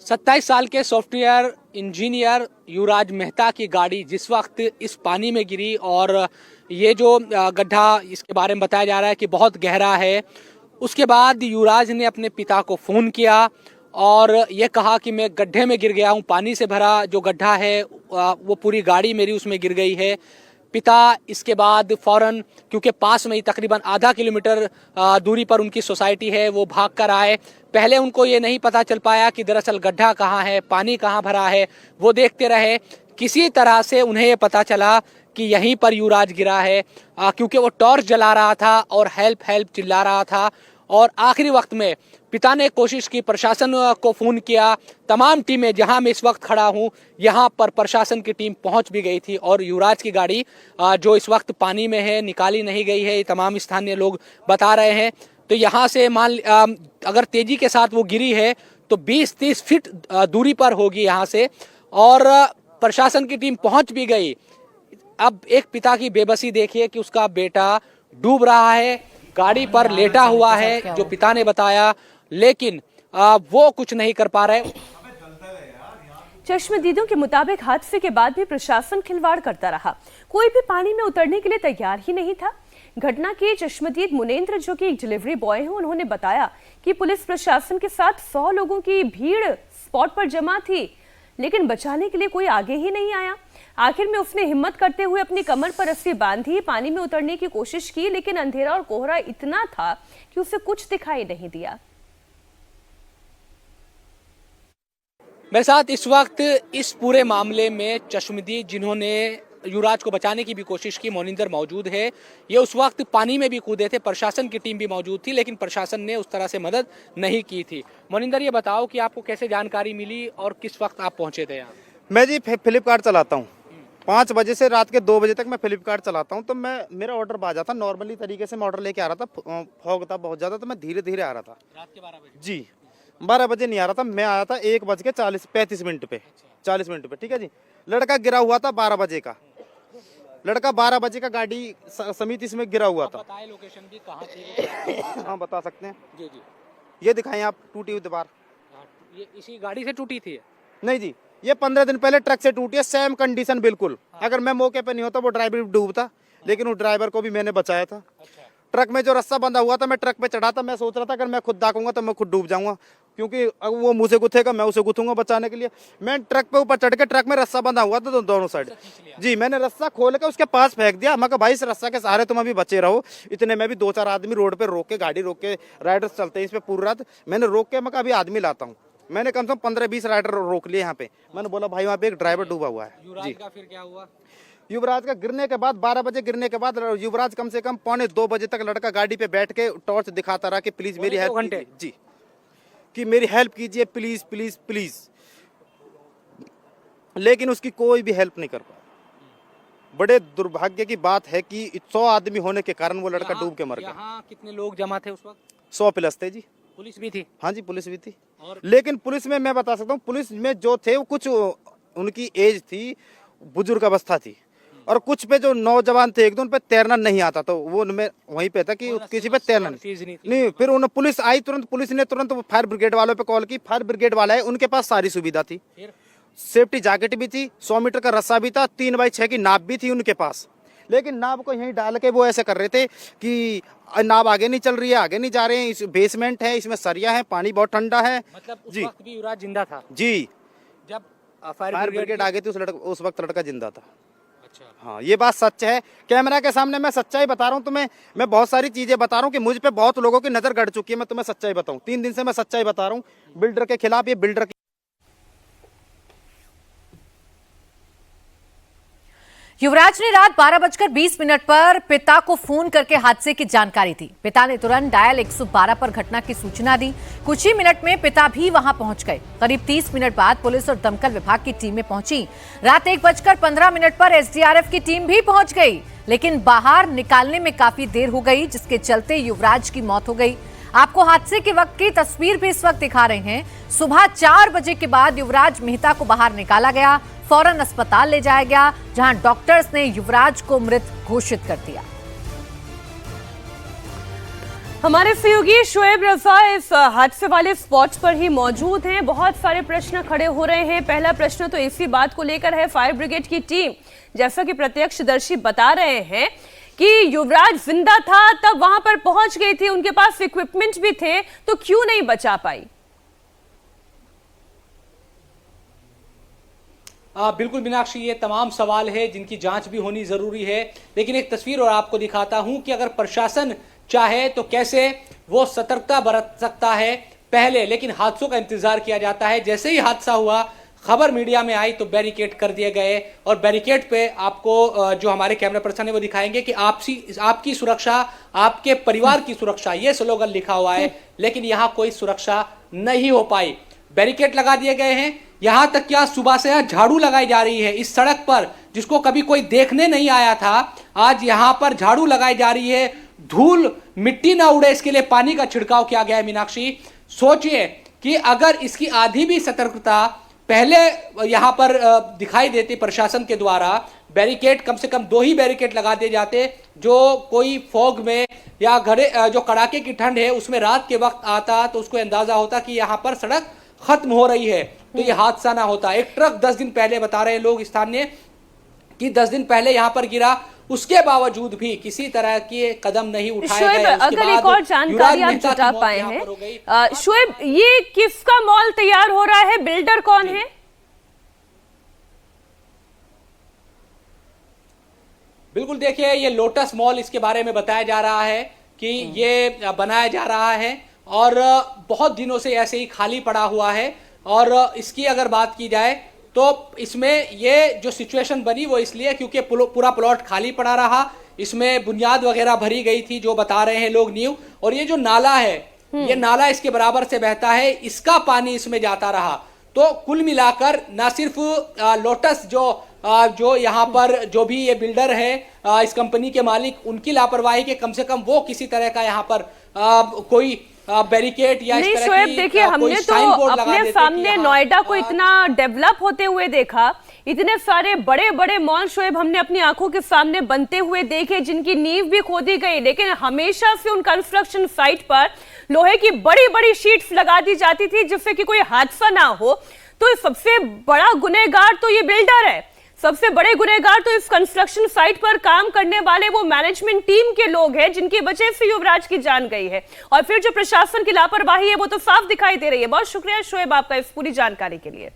27 साल के software engineer युवराज मेहता की गाड़ी जिस वक्त इस पानी में गिरी और ये जो गड्ढा इसके बारे में बताया जा रहा है कि बहुत गहरा है, उसके बाद युवराज ने अपने पिता को फ़ोन किया और ये कहा कि मैं गड्ढे में गिर गया हूँ। पानी से भरा जो गड्ढा है वो पूरी गाड़ी मेरी उसमें गिर गई है। पिता इसके बाद फौरन, क्योंकि पास में ही तकरीबन आधा किलोमीटर दूरी पर उनकी सोसाइटी है, वो भाग कर आए। पहले उनको ये नहीं पता चल पाया कि दरअसल गड्ढा कहाँ है, पानी कहाँ भरा है। वो देखते रहे। किसी तरह से उन्हें ये पता चला कि यहीं पर युवराज गिरा है, क्योंकि वो टॉर्च जला रहा था और हेल्प हेल्प चिल्ला रहा था। और आखिरी वक्त में पिता ने कोशिश की, प्रशासन को फ़ोन किया। तमाम टीमें, जहां मैं इस वक्त खड़ा हूं, यहां पर प्रशासन की टीम पहुंच भी गई थी और युवराज की गाड़ी जो इस वक्त पानी में है, निकाली नहीं गई है, ये तमाम स्थानीय लोग बता रहे हैं। तो यहाँ से अगर तेजी के साथ वो गिरी है तो 20-30 फीट दूरी पर होगी यहाँ से, और प्रशासन की टीम पहुंच भी गई। अब एक पिता की बेबसी देखिए कि उसका बेटा डूब रहा है, गाड़ी पर लेटा हुआ है, जो पिता ने बताया, लेकिन वो कुछ नहीं कर पा रहे। चश्मदीदों के मुताबिक हादसे के बाद भी प्रशासन खिलवाड़ करता रहा। कोई भी पानी में उतरने के लिए तैयार ही नहीं था। घटना के चश्मदीद मुनेंद्र, जो कि एक डिलीवरी बॉय हैं, उन्होंने बताया कि पुलिस प्रशासन के साथ 100 लोगों की भीड़ स्पॉट पर जमा थी, लेकिन बचाने के लिए कोई आगे ही नहीं आया। आखिर में उसने हिम्मत करते हुए अपनी कमर पर रस्सी बांधी, पानी में उतरने की कोशिश की, लेकिन अंधेरा और कोहरा इतना था कि उसे कुछ दिखाई नहीं दिया। मेरे साथ इस वक्त इस पूरे मामले में चश्मदीद, जिन्होंने युवराज को बचाने की भी कोशिश की, मोनिंदर मौजूद है। ये उस वक्त पानी में भी कूदे थे, प्रशासन की टीम भी मौजूद थी, लेकिन प्रशासन ने उस तरह से मदद नहीं की थी। मोनिंदर, ये बताओ कि आपको कैसे जानकारी मिली और किस वक्त आप पहुंचे थे यहाँ? मैं जी फ्लिपकार्ट चलाता हूँ। 5 बजे से रात के 2 बजे तक मैं फ्लिपकार्ट चलाता हूँ। तो मेरा ऑर्डर बाजा था, नॉर्मली तरीके से मैं ऑर्डर लेके आ रहा था। फॉग था बहुत ज़्यादा, तो मैं धीरे धीरे आ रहा था। रात के 12 बजे? जी, 12 बजे नहीं आ रहा था, मैं आया था 1:35 पे, 40 मिनट पे। ठीक है जी। लड़का गिरा हुआ था 12 बजे का, लड़का 12 बजे का गाड़ी समिति इसमें गिरा हुआ था। बताएं लोकेशन भी कहाँ थी? हाँ, बता सकते हैं जी जी। ये दिखाएं आप, टूटी हुई दीवार। ये इसी गाड़ी से टूटी थी? नहीं जी, ये 15 दिन पहले ट्रक से टूटी है, सेम कंडीशन बिल्कुल। अगर मैं मौके पे नहीं होता वो ड्राइवर भी डूबता, लेकिन उस ड्राइवर को भी मैंने बचाया था। ट्रक में जो रस्सा बंधा हुआ था, मैं ट्रक पे चढ़ा था। मैं सोच रहा था अगर मैं खुद दागूंगा तो मैं खुद डूब जाऊंगा, क्योंकि अगर वो मुझे गुथेगा मैं उसे गुथूंगा बचाने के लिए। मैं ट्रक पे ऊपर चढ़ के, ट्रक में रस्सा बंधा हुआ था तो दोनों साइड जी, मैंने रस्सा खोल के उसके पास फेंक दिया। मैं कहा भाई इस रस्सा के सहारे तुम अभी बचे रहो। इतने में भी 2-4 आदमी रोड पे रोक के, गाड़ी रोक के, राइडर्स चलते हैं इस पे पूरी रात, मैंने रोक के, मैं कहा अभी आदमी लाता हूँ। मैंने कम से कम 15-20 राइडर रोक लिए यहाँ पे। मैंने बोला भाई वहाँ पे एक ड्राइवर डूबा हुआ है। युवराज का फिर क्या हुआ? युवराज का गिरने के बाद 12 बजे गिरने के बाद युवराज कम से कम 1:45 बजे तक लड़का गाड़ी पे बैठ के टॉर्च दिखाता रहा कि प्लीज मेरी हेल्प कीजिए जी, कि मेरी हेल्प कीजिए प्लीज प्लीज प्लीज, लेकिन उसकी कोई भी हेल्प नहीं कर पाया। बड़े दुर्भाग्य की बात है कि 100 आदमी होने के कारण वो लड़का डूब के मर गया। यहाँ कितने लोग जमा थे उस वक्त? 100 प्लस थे जी। पुलिस भी थी? हाँ जी, पुलिस भी थी। और लेकिन पुलिस में मैं बता सकता हूँ, पुलिस में जो थे वो कुछ उनकी एज थी, बुजुर्ग अवस्था थी, और कुछ पे जो नौजवान थे एक दो, उन पे तैरना नहीं आता, तो वो उनमें वहीं पे था कि किसी पे तैरना नहीं। फिर उन्हें पुलिस आई तुरंत, पुलिस ने तुरंत फायर ब्रिगेड वालों पे कॉल की। फायर ब्रिगेड वाला है, उनके पास सारी सुविधा थी, सेफ्टी जैकेट भी थी, 100 मीटर का रस्सा भी था, 3x6 की नाव भी थी उनके पास। लेकिन नाव को यहीं डाल के वो ऐसे कर रहे थे कि नाव आगे नहीं चल रही है, आगे नहीं जा रहे हैं, इस बेसमेंट है, इसमें सरिया है, पानी बहुत ठंडा है। मतलब उस वक्त भी युवराज जिंदा था? जी, जब फायर ब्रिगेड आ गई थी उस वक्त लड़का जिंदा था। अच्छा। हाँ, ये बात सच है। कैमरा के सामने मैं सच्चाई बता रहा हूँ तुम्हें। मैं बहुत सारी चीजें बता रहा हूँ कि मुझ पे बहुत लोगों की नजर गड़ चुकी है। मैं तुम्हें सच्चाई बताऊँ, 3 दिन से मैं सच्चाई बता रहा हूँ बिल्डर के खिलाफ। ये बिल्डर युवराज ने रात 12:20 पर पिता को फोन करके हादसे की जानकारी दी। पिता ने तुरंत डायल 112 पर घटना की सूचना दी। कुछ ही मिनट में पिता भी वहां पहुंच गए। करीब 30 मिनट बाद पुलिस और दमकल विभाग की टीमें पहुंची। रात 1:15 पर एसडीआरएफ की टीम भी पहुंच गई, लेकिन बाहर निकालने में काफी देर हो गई, जिसके चलते युवराज की मौत हो गई। आपको हादसे के वक्त की तस्वीर भी इस वक्त दिखा रहे हैं। सुबह 4 बजे के बाद युवराज मेहता को बाहर निकाला गया, फौरन अस्पताल ले जाया गया, जहां डॉक्टर्स ने युवराज को मृत घोषित कर दिया। हमारे सहयोगी शोएब रजा इस हादसे वाले स्पॉट पर ही मौजूद हैं। बहुत सारे प्रश्न खड़े हो रहे हैं। पहला प्रश्न तो इसी बात को लेकर है, फायर ब्रिगेड की टीम जैसा कि प्रत्यक्षदर्शी बता रहे हैं कि युवराज जिंदा था तब वहां पर पहुंच गई थी, उनके पास इक्विपमेंट भी थे, तो क्यों नहीं बचा पाई? बिल्कुल मीनाक्षी, ये तमाम सवाल है जिनकी जांच भी होनी जरूरी है। लेकिन एक तस्वीर और आपको दिखाता हूं कि अगर प्रशासन चाहे तो कैसे वो सतर्कता बरत सकता है पहले, लेकिन हादसों का इंतजार किया जाता है। जैसे ही हादसा हुआ, खबर मीडिया में आई तो बैरिकेड कर दिए गए, और बैरिकेड पे आपको जो हमारे कैमरा पर्सन है वो दिखाएंगे कि आपकी सुरक्षा, आपके परिवार की सुरक्षा, ये स्लोगन लिखा हुआ है। लेकिन यहाँ कोई सुरक्षा नहीं हो पाई। बैरिकेड लगा दिए गए हैं। यहां तक क्या सुबह से यहाँ झाड़ू लगाई जा रही है इस सड़क पर, जिसको कभी कोई देखने नहीं आया था। आज यहां पर झाड़ू लगाई जा रही है, धूल मिट्टी ना उड़े इसके लिए पानी का छिड़काव किया गया है। मीनाक्षी, सोचिए कि अगर इसकी आधी भी सतर्कता पहले यहां पर दिखाई देती प्रशासन के द्वारा, बैरिकेड कम से कम 2 ही बैरिकेड लगा दिए जाते, जो कोई फॉग में या घरे जो कड़ाके की ठंड है उसमें रात के वक्त आता तो उसको अंदाजा होता कि यहां पर सड़क खत्म हो रही है, तो ये हादसा ना होता। एक ट्रक 10 दिन पहले, बता रहे लोग स्थानीय, कि 10 दिन पहले यहां पर गिरा, उसके बावजूद भी किसी तरह के कदम नहीं उठाए गए। अगर एक और जानकारी आप जुटा पाए हैं शोएब, ये किसका मॉल तैयार हो रहा है, बिल्डर कौन है? बिल्कुल, देखिए ये लोटस मॉल, इसके बारे में बताया जा रहा है कि ये बनाया जा रहा है और बहुत दिनों से ऐसे ही खाली पड़ा हुआ है। और इसकी अगर बात की जाए तो इसमें ये जो सिचुएशन बनी वो इसलिए क्योंकि पूरा प्लॉट खाली पड़ा रहा, इसमें बुनियाद वगैरह भरी गई थी, जो बता रहे हैं लोग न्यू। और ये जो नाला है, ये नाला इसके बराबर से बहता है, इसका पानी इसमें जाता रहा। तो कुल मिलाकर ना सिर्फ लोटस जो यहाँ पर जो भी ये बिल्डर है, इस कंपनी के मालिक, उनकी लापरवाही के कम से कम वो किसी तरह का यहाँ पर कोई बैरिकेड या इस तरह शोएब, की देखिए हमने तो अपने सामने नोएडा को इतना डेवलप होते हुए देखा, इतने सारे बड़े बड़े मॉल शोएब हमने अपनी आंखों के सामने बनते हुए देखे, जिनकी नींव भी खोदी गई, लेकिन हमेशा से उन कंस्ट्रक्शन साइट पर लोहे की बड़ी बड़ी शीट्स लगा दी जाती थी जिससे कि कोई हादसा ना हो। तो सबसे बड़ा गुनहगार तो ये बिल्डर है, सबसे बड़े गुनहगार तो इस कंस्ट्रक्शन साइट पर काम करने वाले वो मैनेजमेंट टीम के लोग हैं जिनकी वजह से युवराज की जान गई है। और फिर जो प्रशासन की लापरवाही है वो तो साफ दिखाई दे रही है। बहुत शुक्रिया शोएब आपका इस पूरी जानकारी के लिए।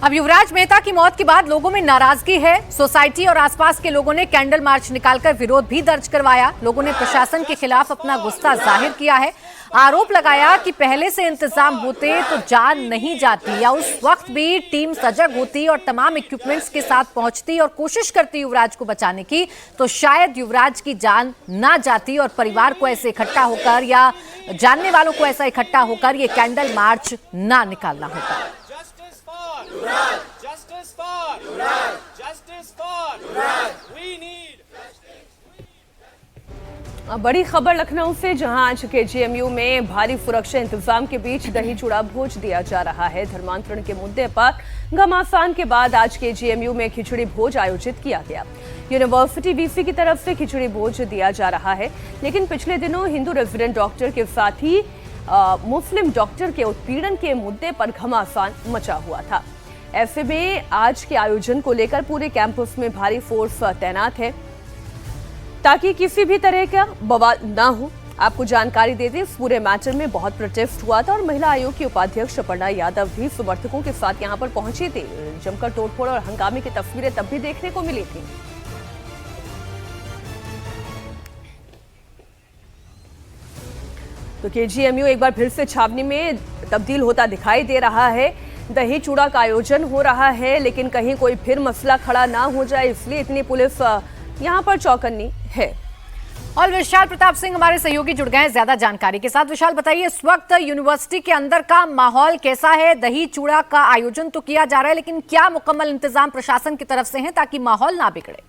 अब युवराज मेहता की मौत के बाद लोगों में नाराजगी है। सोसाइटी और आसपास के लोगों ने कैंडल मार्च निकालकर विरोध भी दर्ज करवाया। लोगों ने प्रशासन के खिलाफ अपना गुस्सा जाहिर किया है। आरोप लगाया कि पहले से इंतजाम होते तो जान नहीं जाती, या उस वक्त भी टीम सजग होती और तमाम इक्विपमेंट्स के साथ पहुंचती और कोशिश करती युवराज को बचाने की, तो शायद युवराज की जान ना जाती और परिवार को ऐसे इकट्ठा होकर या जानने वालों को ऐसा इकट्ठा होकर ये कैंडल मार्च ना निकालना होता। Justice for Yuvraj! Justice for Yuvraj! We need बड़ी खबर लखनऊ से, जहां आज केजीएमयू में भारी सुरक्षा इंतजाम के बीच दही चूड़ा भोज दिया जा रहा है। धर्मांतरण के मुद्दे पर घमासान के बाद आज केजीएमयू में खिचड़ी भोज आयोजित किया गया। यूनिवर्सिटी वीसी की तरफ से खिचड़ी भोज दिया जा रहा है, लेकिन पिछले दिनों हिंदू रेजिडेंट डॉक्टर के साथ ही मुस्लिम डॉक्टर के उत्पीड़न के मुद्दे पर घमासान मचा हुआ था। ऐसे में आज के आयोजन को लेकर पूरे कैंपस में भारी फोर्स तैनात है ताकि किसी भी तरह का बवाल ना हो। आपको जानकारी देते इस पूरे मैटर में बहुत प्रोटेस्ट हुआ था और महिला आयोग की उपाध्यक्ष अपर्णा यादव भी समर्थकों के साथ यहां पर पहुंची थी। जमकर तोड़फोड़ और हंगामे की तस्वीरें तब भी देखने को मिली थी। तो केजीएमयू एक बार फिर से छावनी में तब्दील होता दिखाई दे रहा है। दही चूड़ा का आयोजन हो रहा है, लेकिन कहीं कोई फिर मसला खड़ा ना हो जाए, इसलिए इतनी पुलिस यहां पर चौकन्नी है। और विशाल प्रताप सिंह हमारे सहयोगी जुड़ गए हैं ज्यादा जानकारी के साथ। विशाल, बताइए इस वक्त यूनिवर्सिटी के अंदर का माहौल कैसा है? दही चूड़ा का आयोजन तो किया जा रहा है, लेकिन क्या मुकम्मल इंतजाम प्रशासन की तरफ से है ताकि माहौल ना बिगड़े?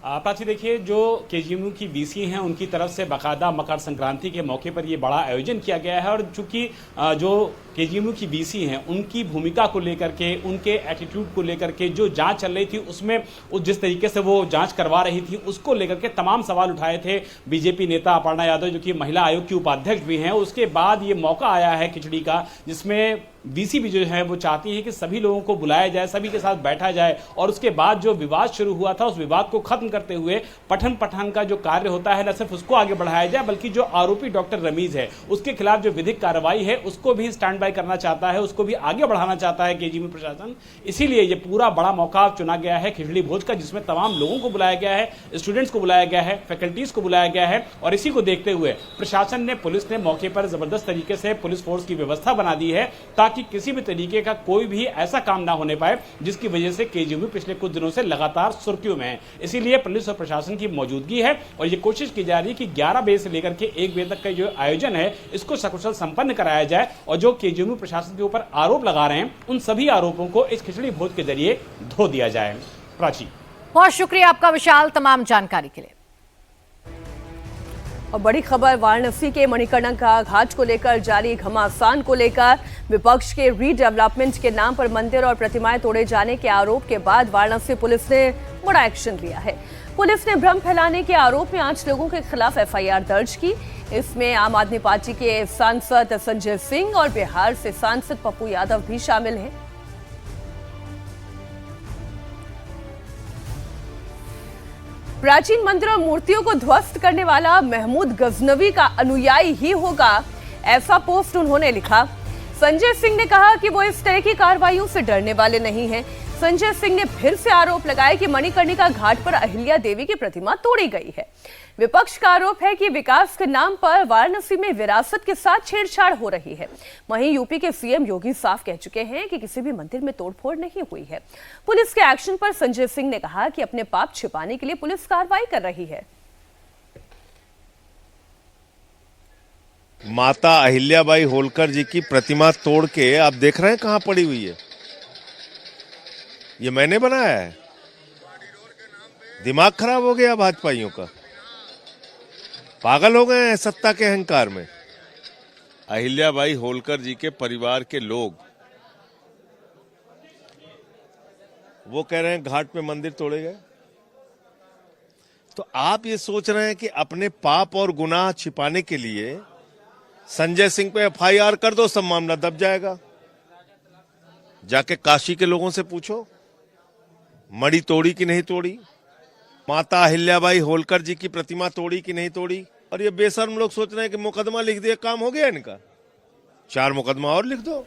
प्राची देखिए, जो केजीएमयू की वीसी हैं उनकी तरफ से बाकायदा मकर संक्रांति के मौके पर ये बड़ा आयोजन किया गया है और चूंकि जो केजीएमयू की वीसी हैं उनकी भूमिका को लेकर के, उनके एटीट्यूड को लेकर के जो जांच चल रही थी उसमें जिस तरीके से वो जांच करवा रही थी उसको लेकर के तमाम सवाल उठाए थे बीजेपी नेता अपर्णा यादव, जो कि महिला आयोग की उपाध्यक्ष भी हैं। उसके बाद ये मौका आया है खिचड़ी का, जिसमें वीसी भी जो है वो चाहती है कि सभी लोगों को बुलाया जाए, सभी के साथ बैठा जाए और उसके बाद जो विवाद शुरू हुआ था उस विवाद को खत्म करते हुए पठन पाठन का जो कार्य होता है न सिर्फ उसको आगे बढ़ाया जाए बल्कि जो आरोपी डॉक्टर रमीज है उसके खिलाफ जो विधिक कार्रवाई है उसको भी स्टैंड बाय करना चाहता है, उसको भी आगे बढ़ाना चाहता है केजीएमयू प्रशासन। इसीलिए ये पूरा बड़ा मौका चुना गया है खिचड़ी भोज का, जिसमें तमाम लोगों को बुलाया गया है, स्टूडेंट्स को बुलाया गया है, फैकल्टीज को बुलाया गया है और इसी को देखते हुए प्रशासन ने, पुलिस ने मौके पर जबरदस्त तरीके से पुलिस फोर्स की व्यवस्था बना दी है ताकि किसी भी तरीके का कोई भी ऐसा काम ना होने पाए जिसकी वजह से केजीएमयू पिछले कुछ दिनों से लगातार सुर्खियों में है। इसीलिए पुलिस और प्रशासन की मौजूदगी है और ये कोशिश की जा रही है कि 11 बजे से लेकर के 1 बजे तक का जो आयोजन है इसको सकुशल संपन्न कराया जाए और जो केजीएमयू प्रशासन के ऊपर आरोप लगा रहे हैं उन सभी आरोपों को इस खिचड़ी भोज के जरिए धो दिया जाए। प्राची, बहुत शुक्रिया आपका विशाल तमाम जानकारी के लिए। और बड़ी खबर वाराणसी के मणिकर्णिका घाट को लेकर जारी घमासान को लेकर विपक्ष के रीडेवलपमेंट के नाम पर मंदिर और प्रतिमाएं तोड़े जाने के आरोप के बाद वाराणसी पुलिस ने बड़ा एक्शन लिया है। पुलिस ने भ्रम फैलाने के आरोप में 8 लोगों के खिलाफ एफआईआर दर्ज की। इसमें आम आदमी पार्टी के सांसद संजय सिंह और बिहार से सांसद पप्पू यादव भी शामिल हैं। प्राचीन मंदिर और मूर्तियों को ध्वस्त करने वाला महमूद गजनवी का अनुयायी ही होगा, ऐसा पोस्ट उन्होंने लिखा। संजय सिंह ने कहा कि वो इस तरह की कार्रवाइयों से डरने वाले नहीं हैं। संजय सिंह ने फिर से आरोप लगाया कि मणिकर्णिका घाट पर अहिल्या देवी की प्रतिमा तोड़ी गई है। विपक्ष का आरोप है कि विकास के नाम पर वाराणसी में विरासत के साथ छेड़छाड़ हो रही है। वहीं यूपी के सीएम योगी साफ कह चुके हैं कि किसी भी मंदिर में तोड़फोड़ नहीं हुई है। पुलिस के एक्शन पर संजय सिंह ने कहा कि अपने पाप छिपाने के लिए पुलिस कार्रवाई कर रही है। माता अहिल्याबाई होलकर जी की प्रतिमा तोड़ के आप देख रहे हैं कहां पड़ी हुई है। ये मैंने बनाया है। दिमाग खराब हो गया भाजपाइयों का, पागल हो गए हैं सत्ता के अहंकार में। अहिल्याबाई होलकर जी के परिवार के लोग वो कह रहे हैं घाट पे मंदिर तोड़े गए, तो आप ये सोच रहे हैं कि अपने पाप और गुनाह छिपाने के लिए संजय सिंह पे एफआईआर कर दो, सब मामला दब जाएगा। जाके काशी के लोगों से पूछो मणि तोड़ी कि नहीं तोड़ी, माता अहिल्याबाई होलकर जी की प्रतिमा तोड़ी कि नहीं तोड़ी। और ये बेशर्म लोग सोच रहे हैं कि मुकदमा लिख दिया काम हो गया इनका, 4 मुकदमा और लिख दो।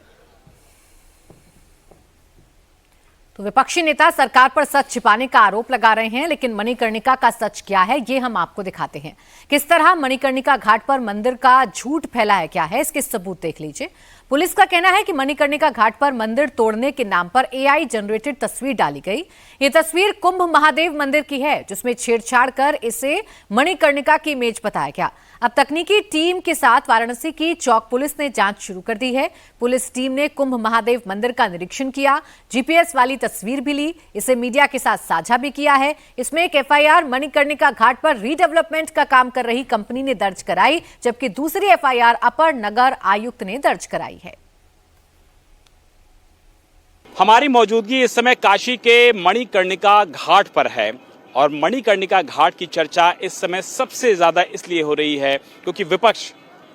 तो विपक्षी नेता सरकार पर सच छिपाने का आरोप लगा रहे हैं, लेकिन मणिकर्णिका का सच क्या है ये हम आपको दिखाते हैं। किस तरह मणिकर्णिका घाट पर मंदिर का झूठ फैला है, क्या है इसके सबूत देख लीजिए। पुलिस का कहना है कि मणिकर्णिका घाट पर मंदिर तोड़ने के नाम पर एआई जनरेटेड तस्वीर डाली गई। ये तस्वीर कुंभ महादेव मंदिर की है, जिसमें छेड़छाड़ कर इसे मणिकर्णिका की इमेज बताया गया। अब तकनीकी टीम के साथ वाराणसी की चौक पुलिस ने जांच शुरू कर दी है। पुलिस टीम ने कुंभ महादेव मंदिर का निरीक्षण किया, जीपीएस वाली तस्वीर भी ली, इसे मीडिया के साथ साझा भी किया है। इसमें एक एफआईआर मणिकर्णिका घाट पर रीडेवलपमेंट का काम कर रही कंपनी ने दर्ज कराई, जबकि दूसरी एफआईआर अपर नगर आयुक्त ने दर्ज कराई है। हमारी मौजूदगी इस समय काशी के मणिकर्णिका घाट पर है और मणिकर्णिका घाट की चर्चा इस समय सबसे ज्यादा इसलिए हो रही है क्योंकि विपक्ष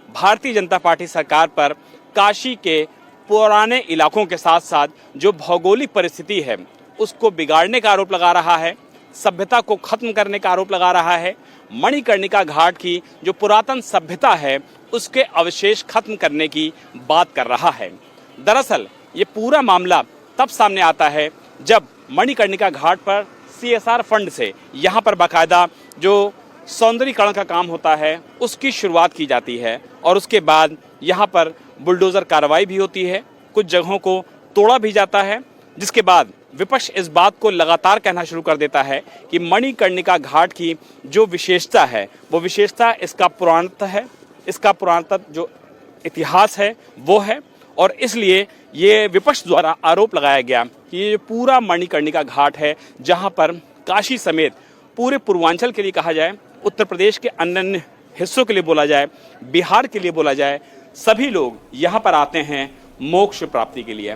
भारतीय जनता पार्टी सरकार पर काशी के पुराने इलाकों के साथ साथ जो भौगोलिक परिस्थिति है उसको बिगाड़ने का आरोप लगा रहा है, सभ्यता को खत्म करने का आरोप लगा रहा है। मणिकर्णिका घाट की जो पुरातन सभ्यता है उसके अवशेष खत्म करने की बात कर रहा है। दरअसल ये पूरा मामला तब सामने आता है जब मणिकर्णिका घाट पर सीएसआर फंड से यहाँ पर बाकायदा जो सौंदर्यीकरण का काम होता है उसकी शुरुआत की जाती है और उसके बाद यहाँ पर बुलडोजर कार्रवाई भी होती है, कुछ जगहों को तोड़ा भी जाता है, जिसके बाद विपक्ष इस बात को लगातार कहना शुरू कर देता है कि मणिकर्णिका घाट की जो विशेषता है वो विशेषता इसका पुरातत्व है, इसका पुरातत्व जो इतिहास है वो है। और इसलिए ये विपक्ष द्वारा आरोप लगाया गया कि ये पूरा मणिकर्णिका घाट है जहां पर काशी समेत पूरे पूर्वांचल के लिए कहा जाए, उत्तर प्रदेश के अन्य हिस्सों के लिए बोला जाए, बिहार के लिए बोला जाए, सभी लोग यहाँ पर आते हैं मोक्ष प्राप्ति के लिए।